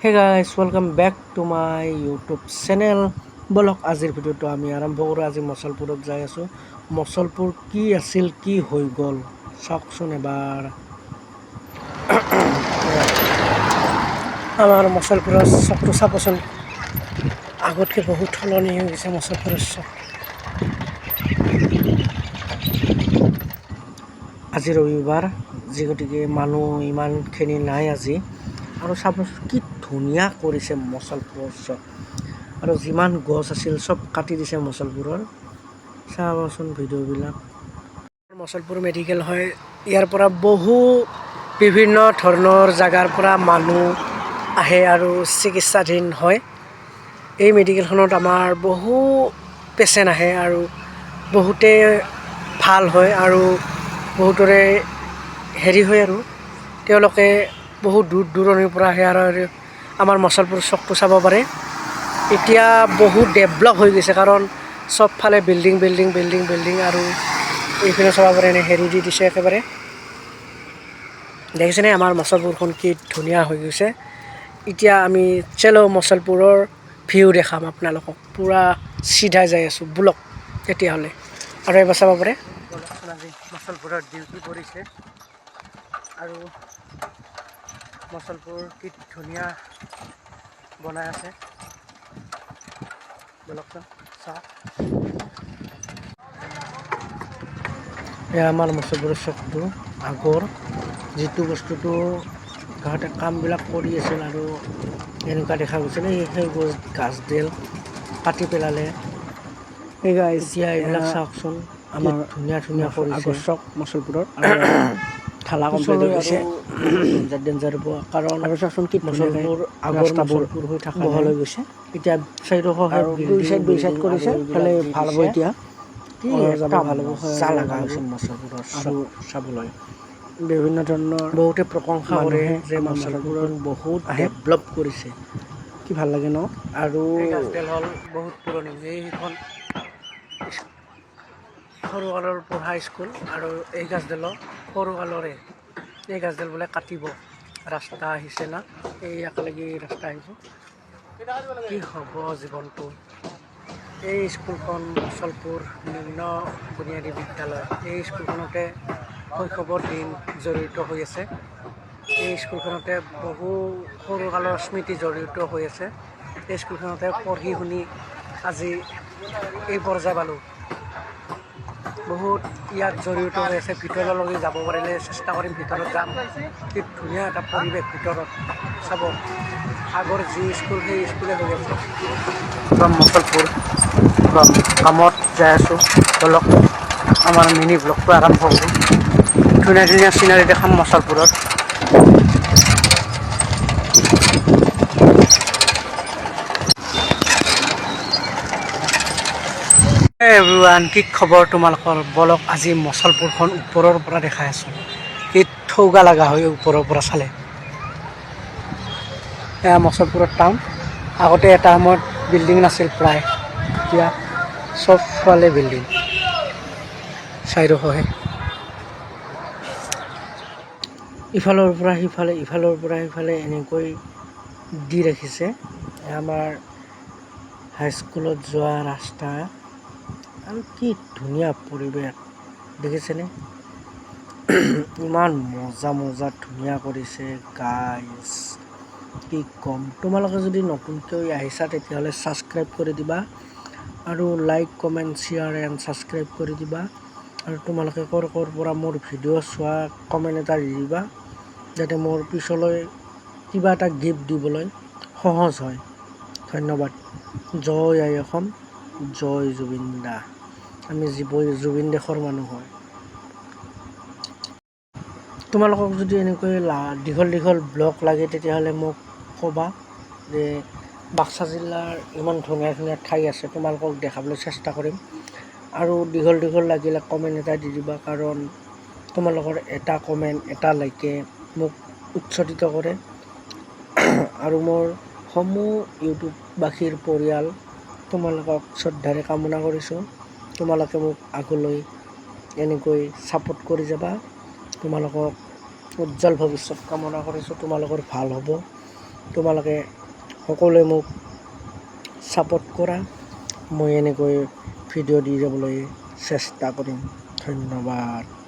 Hey guys welcome back to my YouTube channel. বলক আজিৰ ভিডিঅ'টো আমি আৰম্ভ কৰোঁ। আজি মছলপুৰত যাই আছোঁ। মছলপুৰ কি আছিল, কি হৈ গ'ল চাওকচোন এবাৰ। আমাৰ মছলপুৰৰ চকটো চাবচোন, আগতকৈ বহুত সলনি হৈ গৈছে মছলপুৰৰ চক। আজি ৰবিবাৰ, যি গতিকে মানুহ ইমানখিনি নাই আজি। আৰু চাবচোন কি ধুনীয়া কৰিছে মছলপুৰৰ চক। আৰু যিমান গছ আছিল চব কাটি দিছে মছলপুৰৰ। চাবচোন ভিডিঅ'বিলাক। মছলপুৰ মেডিকেল হয়, ইয়াৰ পৰা বিভিন্ন ধৰণৰ জাগাৰ পৰা মানুহ আহে আৰু চিকিৎসাধীন হয়। এই মেডিকেলখনত আমাৰ বহু পেচেণ্ট আহে আৰু বহুতে ভাল হয় আৰু বহুতৰে হেৰি হয় আৰু তেওঁলোকে বহুত দূৰ দূৰণিৰ পৰা আহে আৰু আমাৰ মছলপুৰ চকটো চাব পাৰে। এতিয়া বহুত ডেভলপ হৈ গৈছে, কাৰণ চবফালে বিল্ডিং বিল্ডিং বিল্ডিং বিল্ডিং আৰু এইপিনে চাব পাৰে এনে হেৰি দি দিছে একেবাৰে। দেখিছেনে আমাৰ মছলপুৰখন কি ধুনীয়া হৈ গৈছে। এতিয়া আমি চেলো মছলপুৰৰ ভিউ দেখাম আপোনালোকক। পূৰা চিধা যাই আছোঁ, ব'লক তেতিয়াহ'লে। আৰু এবাৰ চাব পাৰে আজি মছলপুৰত ডিউটি পৰিছে আৰু মছলপুৰ কি ধুনীয়া বনাই আছে ব'লকচোন চাওক। এয়া আমাৰ মছলপুৰৰ চকটো আগৰ, যিটো বস্তুটো তাহাঁতে কামবিলাক কৰি আছিল আৰু এনেকুৱা দেখা গৈছিলে। সেই গাছডাল কাটি পেলালে। এতিয়া এইবিলাক চাওকচোন, আমাৰ ধুনীয়া ধুনীয়া কৰিছে আগৰ চক মছলপুৰৰ। আৰু ঢালা কমপ্লিট হৈ গৈছে, ডেঞ্জাৰ হ'ব, কাৰণ চাওকচোন কি মছলপুৰ আগৰ মছলপুৰ হৈ থকা বহল হৈ গৈছে। এতিয়া চাইডোখৰ দুই চাইড কৰিছে, ফালে ভাল হ'ব এতিয়া। এটা মজা লগা হৈছে মছলপুৰৰ চক চাবলৈ। বিভিন্ন ধৰণৰ বহুতে প্ৰশংসা কৰে যে মছলপুৰখন বহুত ডেভলপ কৰিছে। কি ভাল লাগে ন। আৰু এই গাছডাল হ'ল বহুত পুৰণি। এইখন সৰুকালৰ পঢ়া স্কুল আৰু এই গাছডালো সৰুকালৰে। এই গাছডাল বোলে কাটিব, ৰাস্তা আহিছে না, এই একেলগে ৰাস্তা আহিব। কি হ'ব জীৱনটো। এই স্কুলখন মছলপুৰ নিম্ন বুনিয়াদী বিদ্যালয়। এই স্কুলখনতে শৈশৱৰ দিন জড়িত হৈ আছে। এই স্কুলখনতে বহু সৰুকালৰ স্মৃতি জড়িত হৈ আছে। এই স্কুলখনতে পঢ়ি শুনি আজি এই পৰ্যায় পালোঁ। বহুত ইয়াত জড়িত হৈ আছে। ভিতৰলৈকে যাব পাৰিলে চেষ্টা কৰিম, ভিতৰত যাম। কি ধুনীয়া এটা পৰিৱেশ ভিতৰত চাব। আগৰ যি স্কুল সেই স্কুলে হৈ আছে। মছলপুৰ কামত যাই আছোঁ, ব'লক আমাৰ মিনি ব্লগটো আৰম্ভ কৰোঁ। ধুনীয়া ধুনীয়া চিনাৰী দেখাম মছলপুৰত। এভৰিৱান, কি খবৰ তোমালোকৰ? ব'লক আজি মছলপুৰখন ওপৰৰ পৰা দেখাই আছোঁ। কি ঠৌগা লগা হয় ওপৰৰ পৰা চালে। এয়া মছলপুৰৰ টাউন। আগতে এটা সময়ত বিল্ডিং নাছিল প্ৰায়, এতিয়া চবফালে বিল্ডিং। চাইডোখৰহে ইফালৰ পৰা সিফালে, ইফালৰ পৰা সিফালে এনেকৈ দি ৰাখিছে। আমাৰ হাইস্কুলত যোৱা ৰাস্তা আৰু কি ধুনীয়া পৰিৱেশ দেখিছেনে। ইমান মজা মজা ধুনীয়া কৰিছে গাইজ, কি ক'ম। তোমালোকে যদি নতুনকৈ আহিছা তেতিয়াহ'লে ছাবস্ক্ৰাইব কৰি দিবা আৰু like comment share and subscribe কৰি দিবা। আৰু তোমালোকে ক'ৰ পৰা মোৰ ভিডিঅ' চোৱা কমেণ্ট এটা দি দিবা, যাতে মোৰ পিছলৈ কিবা এটা গিফ্ট দিবলৈ সহজ হয়। ধন্যবাদ। জয় আই অসম, জয় জুবিন দা। আমি জুবিন দেশৰ মানুহ হয়। তোমালোকক যদি এনেকৈ দীঘল দীঘল ব্লগ লাগে তেতিয়াহ'লে মোক ক'বা, যে বাক্সা জিলাৰ ইমান ধুনীয়া ধুনীয়া ঠাই আছে, তোমালোকক দেখাবলৈ চেষ্টা কৰিম। আৰু দীঘল দীঘল লাগিলে কমেণ্ট এটা দি দিবা, কাৰণ তোমালোকৰ এটা কমেণ্ট, এটা লাইকে মোক উৎসাহিত কৰে। আৰু মোৰ সমূহ ইউটিউববাসীৰ পৰিয়াল তোমালোকক শ্ৰদ্ধাৰে কামনা কৰিছোঁ। তোমালোকে মোক আগলৈ এনেকৈ ছাপোৰ্ট কৰি যাবা। তোমালোকক উজ্জ্বল ভৱিষ্যত কামনা কৰিছোঁ। তোমালোকৰ ভাল হ'ব। তোমালোকে সকলোৱে মোক ছাপোৰ্ট কৰা, মই এনেকৈ ভিডিঅ' দি যাবলৈ চেষ্টা কৰিম। ধন্যবাদ।